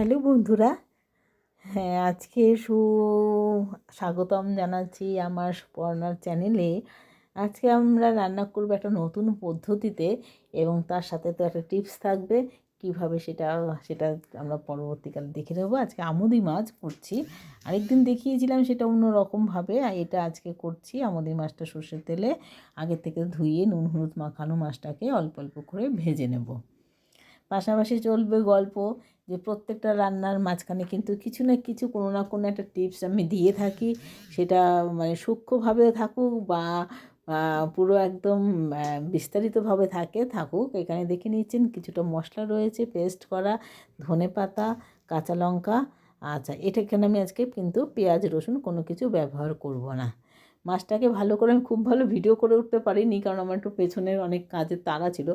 Hello বন্ধুরা। হ্যাঁ, আজকে স্বাগতম জানাচ্ছি আমার সুপর্ণার চ্যানেলে। আজকে আমরা রান্না করব একটা নতুন পদ্ধতিতে, এবং তার সাথে তো একটা টিপস থাকবে কিভাবে সেটা সেটা আমরা পরবর্তীকালে দেখে নেবো। আজকে আমুদি মাছ করছি। আরেকদিন দেখিয়েছিলাম সেটা অন্য রকমভাবে, এটা আজকে করছি। আমুদি মাছটা সর্ষের তেলে আগে থেকে ধুয়ে নুন হলুদ মাখানো মাছটাকে অল্প অল্প করে ভেজে নেব। পাশাপাশি চলবে গল্প, যে প্রত্যেকটা রান্নার মাঝখানে কিন্তু কিছু না কিছু কোনো না কোনো একটা টিপস আমি দিয়ে থাকি। সেটা মানে সূক্ষ্মভাবে থাকুক বা পুরো একদম বিস্তারিতভাবে থাকুক। এখানে দেখে নিচ্ছেন কিছুটা মশলা রয়েছে পেস্ট করা, ধনেপাতা, কাঁচা লঙ্কা। আচ্ছা, এখানে আমি আজকে কিন্তু পেঁয়াজ রসুন কোনো কিছু ব্যবহার করব না। মাছটাকে ভালো করে আমি খুব ভালো ভিডিও করে উঠতে পারিনি, কারণ আমার একটু পেছনের অনেক কাজের তাড়া ছিল।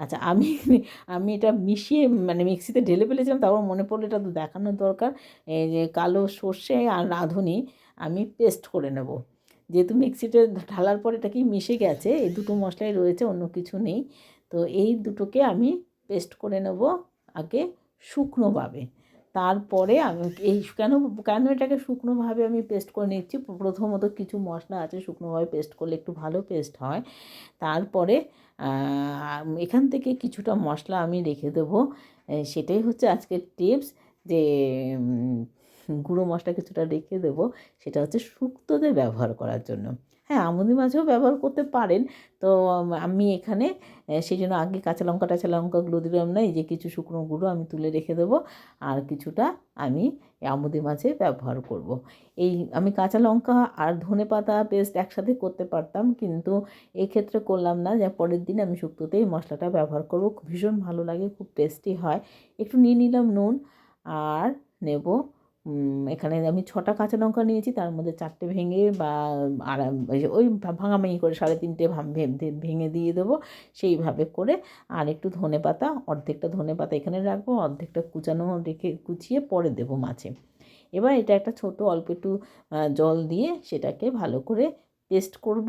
আচ্ছা, আমি এটা মিশিয়ে মানে মিক্সিতে ঢেলে ফেলেছিলাম, তারপর মনে পড়লো এটা তো দেখানোর দরকার। এই যে কালো সর্ষে আর রাঁধুনি আমি পেস্ট করে নেব। যেহেতু মিক্সিতে ঢালার পর এটা কি মিশে গেছে, এই দুটো মশলাই রয়েছে, অন্য কিছু নেই। তো এই দুটোকে আমি পেস্ট করে নেব আগে শুকনোভাবে। তারপরে আমি এই কেন কেন এটাকে শুকনোভাবে আমি পেস্ট করে নিচ্ছি, প্রথমত কিছু মশলা আছে শুকনোভাবে পেস্ট করলে একটু ভালো পেস্ট হয়। তারপরে এখান থেকে কিছুটা মশলা আমি রেখে দেবো। সেটাই হচ্ছে আজকের টিপস, যে গুঁড়ো মশলা কিছুটা রেখে দেবো। সেটা হচ্ছে শুক্তোতে ব্যবহার করার জন্য। হ্যাঁ, আমুদি মাছেও ব্যবহার করতে পারেন। তো আমি এখানে সেই জন্য আগে কাঁচা লঙ্কা টাচা লঙ্কাগুলো দিলাম না, এই যে কিছু শুকনো গুঁড়ো আমি তুলে রেখে দেবো, আর কিছুটা আমি আমুদি মাছে ব্যবহার করব। আমি কাঁচা লঙ্কা আর ধনেপাতা পেস্ট একসাথে করতে পারতাম, কিন্তু এক্ষেত্রে করলাম না। যে পরের দিন আমি শুক্তোতেই মশলাটা ব্যবহার করব, ভীষণ ভালো লাগে, খুব টেস্টি হয়। একটু নিয়ে নিলাম নুন, আর নেব এখানে আমি 6টা কাঁচা লঙ্কা নিয়েছি, তার মধ্যে 4টে ভেঙে বা ওই ভাঙাভাঙি করে 3.5টে ভেঙে দিয়ে দেবো সেইভাবে করে। আর একটু ধনেপাতা, অর্ধেকটা ধনেপাতা এখানে রাখবো, অর্ধেকটা কুচানো কুচিয়ে পরে দেবো মাছে। এবার এটা একটা ছোট অল্প একটু জল দিয়ে সেটাকে ভালো করে পেস্ট করব,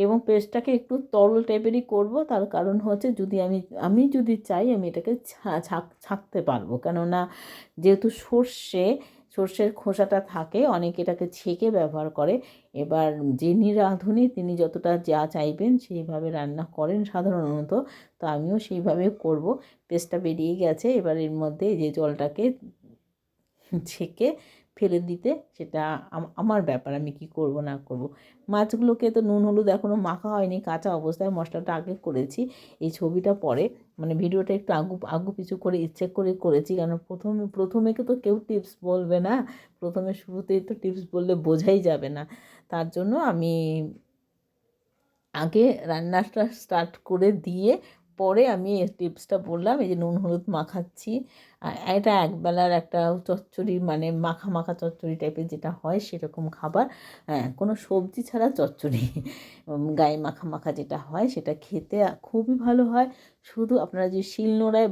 এবং পেস্টটাকে একটু তরল টাইপেরই করব। তার কারণ হচ্ছে যদি আমি যদি চাই আমি এটাকে ছাঁকতে পারবো, কেননা যেহেতু সর্ষের খোসাটা থাকে, অনেকে এটাকে ছেঁকে ব্যবহার করে। এবার যিনি রাঁধুনি তিনি যতটা যা চাইবেন সেইভাবে রান্না করেন সাধারণত, তো আমিও সেইভাবে করব। পেস্টটা বেরিয়ে গেছে, এবার এর মধ্যে যে জলটাকে ছেঁকে ফেলে দিতে, সেটা আমার ব্যাপার, আমি কি করব না করব। মাছগুলোকে তো নুন হলুদ এখনও মাখা হয়নি, কাঁচা অবস্থায় মশলাটা আগে করেছি। এই ছবিটা পরে মানে ভিডিওটা একটু আগু পিছু করে ইচ্ছে করে করেছি, কারণ প্রথমে তো কেউ টিপস বলবে না, প্রথমে শুরুতেই তো টিপস বললে বোঝাই যাবে না। তার জন্য আমি আগে রান্নাটা স্টার্ট করে দিয়ে পরে আমি এই টিপসটা বললাম। এই যে নুন হলুদ মাখাচ্ছি, এটা একবেলার একটা চচ্চড়ি, মানে মাখা মাখা চচ্চড়ি টাইপের যেটা হয় সেরকম খাবার। হ্যাঁ, কোনো সবজি ছাড়া চচ্চড়ি, গায়ে মাখা মাখা যেটা হয় সেটা খেতে খুবই ভালো হয়। শুধু আপনারা যে শিলনোড়ায়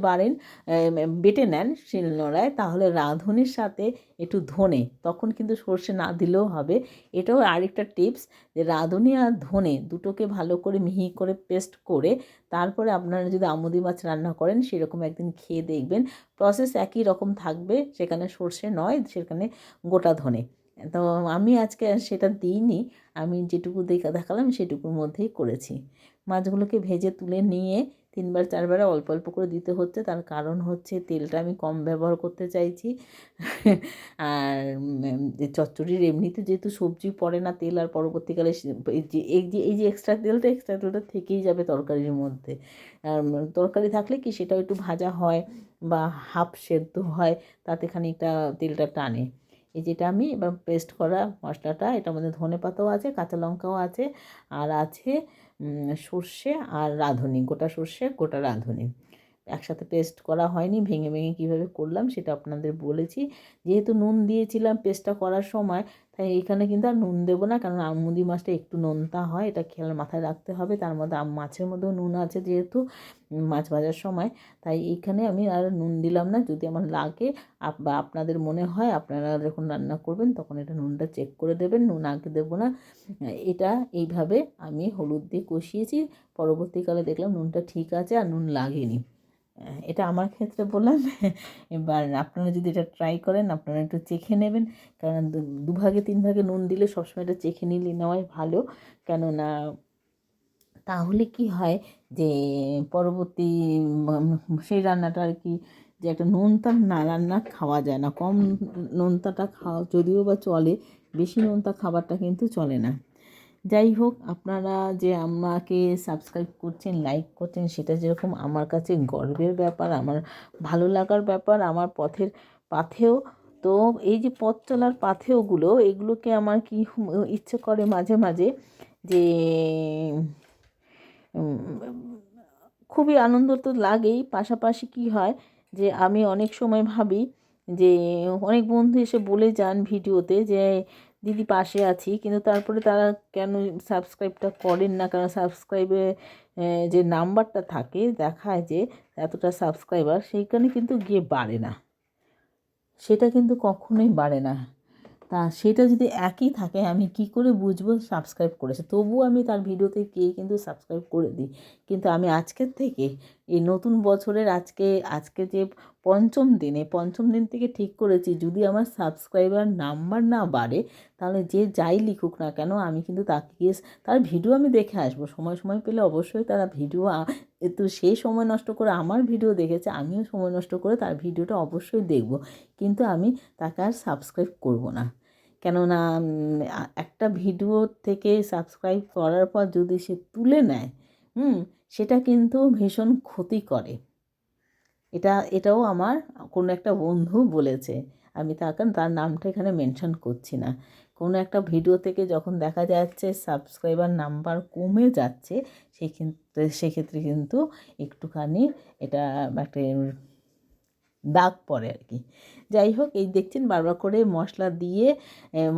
বেটে নেন শিলনোড়ায়, তাহলে রাঁধুনির সাথে একটু ধনে, তখন কিন্তু সর্ষে না দিলেও হবে। এটাও আরেকটা টিপস, যে রাঁধুনি আর ধনে দুটোকে ভালো করে মিহি করে পেস্ট করে তারপরে আপনারা যদি আমুদি মাছ রান্না করেন সেরকম একদিন খেয়ে দেখবেন। প্রসেস একই রকম থাকবে, সেখানে সর্ষে নয়, সেখানে গোটা ধনে। তো আমি আজকে সেটা দিইনি, আমি যেটুকু দেখালাম সেটুকুর মধ্যেই করেছি। মাছগুলোকে ভেজে তুলে নিয়ে 3বার 4বার অল্প অল্প করে দিতে হচ্ছে, তার কারণ হচ্ছে তেলটা আমি কম ব্যবহার করতে চাইছি। আর চচ্চড়ির এমনিতে যেহেতু সবজি পড়ে না তেল, আর পরবর্তীকালে এই যে এক্সট্রা তেলটা থেকেই যাবে তরকারির মধ্যে। আর তরকারি থাকলে কি সেটাও একটু ভাজা হয় বা হাফ সেদ্ধ হয়, তাতে খানিকটা তেলটা টানে। এই যেটা আমি এবার পেস্ট করা মশলাটা, এটার মধ্যে ধনেপাতাও আছে, কাঁচা লঙ্কাও আছে, আর আছে সর্ষে আর রাঁধুনি, গোটা সর্ষে গোটা রাঁধুনি। একসাথে পেস্ট করা হয়নি, ভেঙে ভেঙে কীভাবে করলাম সেটা আপনাদের বলেছি। যেহেতু নুন দিয়েছিলাম পেস্টটা করার সময়, তাই এখানে কিন্তু আর নুন দেবো না, কারণ আমুদি মাছটা একটু নোনতা হয়, এটা খেয়াল মাথায় রাখতে হবে। তার মধ্যে মাছের মধ্যেও নুন আছে যেহেতু মাছ ভাজার সময়, তাই এইখানে আমি আর নুন দিলাম না। যদি আমার লাগে বা আপনাদের মনে হয় আপনারা যখন রান্না করবেন তখন এটা নুনটা চেক করে দেবেন, নুন আগে দেবো না। এটা এইভাবে আমি হলুদ দিয়ে কষিয়েছি, পরবর্তীকালে দেখলাম নুনটা ঠিক আছে আর নুন লাগেনি। এটা আমার ক্ষেত্রে বললাম। এবার আপনারা যদি এটা ট্রাই করেন, আপনারা একটু চেখে নেবেন, কারণ দুভাগে তিন ভাগে নুন দিলে সবসময় এটা চেখে নিলে নেওয়াই ভালো। কেননা তাহলে কি হয় যে পরবর্তী সেই রান্নাটা আর কি, যে একটা নোনতা না রান্না খাওয়া যায় না, কম নোনতাটা খাওয়া যদিও বা চলে, বেশি নোনতা খাবারটা কিন্তু চলে না। যাই হোক, আপনারা যে আমাকে সাবস্ক্রাইব করছেন, লাইক করছেন, সেটা যেরকম আমার কাছে গর্বের ব্যাপার, আমার ভালো লাগার ব্যাপার, আমার পথের পাথেয়। তো এই যে পথ চলার পাথেয়গুলো, এগুলোকে আমার কি ইচ্ছে করে মাঝে মাঝে যে খুবই আনন্দ তো লাগেই, পাশাপাশি কি হয় যে আমি অনেক সময় ভাবি যে অনেক বন্ধু এসে বলে যান ভিডিওতে যে দিদি পাশে আছি, কিন্তু তারপরে তারা কেন সাবস্ক্রাইবটা করেন না, কারণ সাবস্ক্রাইবে যে নাম্বারটা থাকে দেখায় যে এতটা সাবস্ক্রাইবার, সেইখানে কিন্তু গিয়ে বাড়ে না, সেটা কিন্তু কখনোই বাড়ে না। তা সেটা যদি একই থাকে, আমি কি করে বুঝবো সাবস্ক্রাইব করেছে? তবুও আমি তার ভিডিওতে গিয়ে কিন্তু সাবস্ক্রাইব করে দিই। কিন্তু আমি আজকের থেকে, এই নতুন বছরের আজকে যে পঞ্চম দিন থেকে ঠিক করেছি, যদি আমার সাবস্ক্রাইবার নাম্বার না বাড়ে, তাহলে যে যাই লিখুক না কেন, আমি কিন্তু তাকে গিয়ে তার ভিডিও আমি দেখে আসবো। সময় সময় পেলে অবশ্যই তারা ভিডিও তো সেই সময় নষ্ট করে আমার ভিডিও দেখেছে, আমিও সময় নষ্ট করে তার ভিডিওটা অবশ্যই দেখব, কিন্তু আমি তাকে আর সাবস্ক্রাইব করব না। কেননা একটা ভিডিও থেকে সাবস্ক্রাইব করার পর যদি সে তুলে নেয়, সেটা কিন্তু ভীষণ ক্ষতি করে। এটাও আমার কোনো একটা বন্ধু বলেছে, আমি তার নামটা এখানে মেনশন করছি না। কোনো একটা ভিডিও থেকে যখন দেখা যাচ্ছে সাবস্ক্রাইবার নাম্বার কমে যাচ্ছে, সেক্ষেত্রে কিন্তু একটুখানি এটা একটা দাগ পড়ে আর কি। যাই হোক, এই দেখছেন বারবার করে মশলা দিয়ে,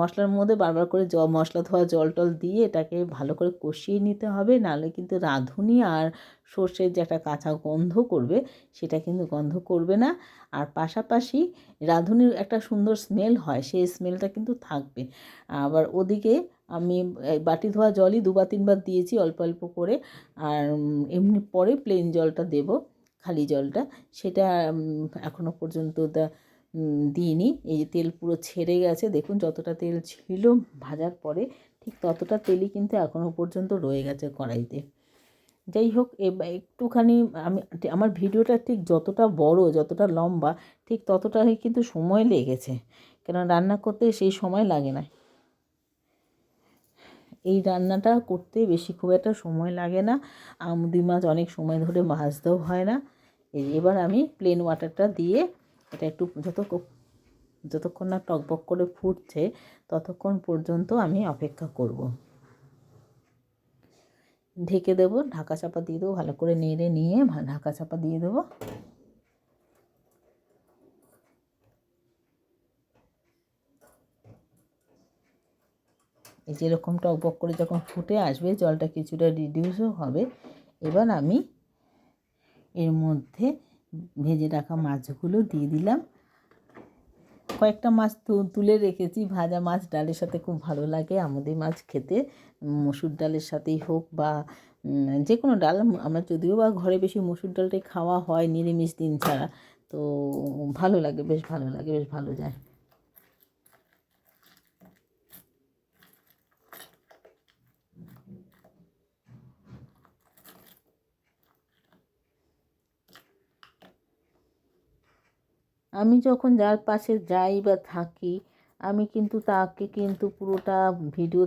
মশলার মধ্যে বারবার করে মশলা ধোয়া জল টল দিয়ে এটাকে ভালো করে কষিয়ে নিতে হবে, নাহলে কিন্তু রাঁধুনি আর সর্ষের যে একটা কাঁচা গন্ধ করবে, সেটা কিন্তু গন্ধ করবে না। আর পাশাপাশি রাঁধুনির একটা সুন্দর স্মেল হয়, সেই স্মেলটা কিন্তু থাকবে। আবার ওদিকে আমি বাটি ধোয়া জলই দুবার তিনবার দিয়েছি অল্প অল্প করে, আর এমনি পরে প্লেন জলটা দেবো, খালি জলটা, সেটা এখনও পর্যন্ত দিইনি। এই যে তেল পুরো ছেড়ে গেছে, দেখুন যতটা তেল ছিল ভাজার পরে, ঠিক ততটা তেলই কিন্তু এখনও পর্যন্ত রয়ে গেছে কড়াইতে। যাই হোক, একটুখানি আমার ভিডিওটা ঠিক যতটা বড়, যতটা লম্বা, ঠিক ততটাই কিন্তু সময় লেগেছে, কেন রান্না করতে সেই সময় লাগে না। এই রান্নাটা করতে বেশি খুব একটা সময় লাগে না, আমুদি মাছ অনেক সময় ধরে ভাজতেও হয় না। এবার আমি প্লেন ওয়াটারটা দিয়ে এটা একটু যতক্ষণ না টকবক করে ফুটছে, ততক্ষণ পর্যন্ত আমি অপেক্ষা করব। ঢেকে দেবো, ঢাকা চাপা দিয়ে দেবো, ভালো করে নেড়ে নিয়ে ঢাকা চাপা দিয়ে দেবো। এই যেরকম টকবক করে যখন ফুটে আসবে, জলটা কিছুটা রিডিউসও হবে, এবার আমি এর মধ্যে ভেজে রাখা মাছগুলো দিয়ে দিলাম। কয়েকটা মাছ তুলে রেখেছি, ভাজা মাছ ডালের সাথে খুব ভালো লাগে আমুদি মাছ খেতে, মসুর ডালের সাথেই হোক বা যে কোনো ডাল। আমরা যদিও বা ঘরে বেশি মসুর ডালটাই খাওয়া হয় নিরামিষ দিন ছাড়া, তো ভালো লাগে, বেশ ভালো লাগে, বেশ ভালো যায়। আমি যখন যার পাশে যাই বা থাকি, আমি কিন্তু তাকে কিন্তু পুরোটা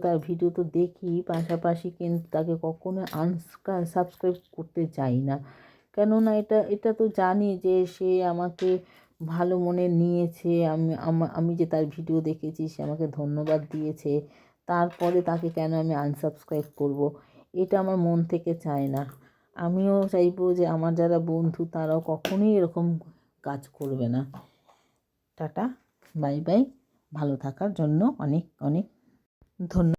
তার ভিডিও তো দেখি, পাশাপাশি কিন্তু তাকে কখনো সাবস্ক্রাইব করতে চাই না। কেননা এটা তো জানি যে সে আমাকে ভালো মনে নিয়েছে, আমি যে তার ভিডিও দেখেছি, সে আমাকে ধন্যবাদ দিয়েছে, তারপরে তাকে কেন আমি আনসাবস্ক্রাইব করব? এটা আমার মন থেকে চায় না। আমিও চাইবো যে আমার যারা বন্ধু তারাও কখনোই এরকম কাজ করবে না। Tata, bye bye. ভালো থাকার জন্য অনেক অনেক ধন্যবাদ।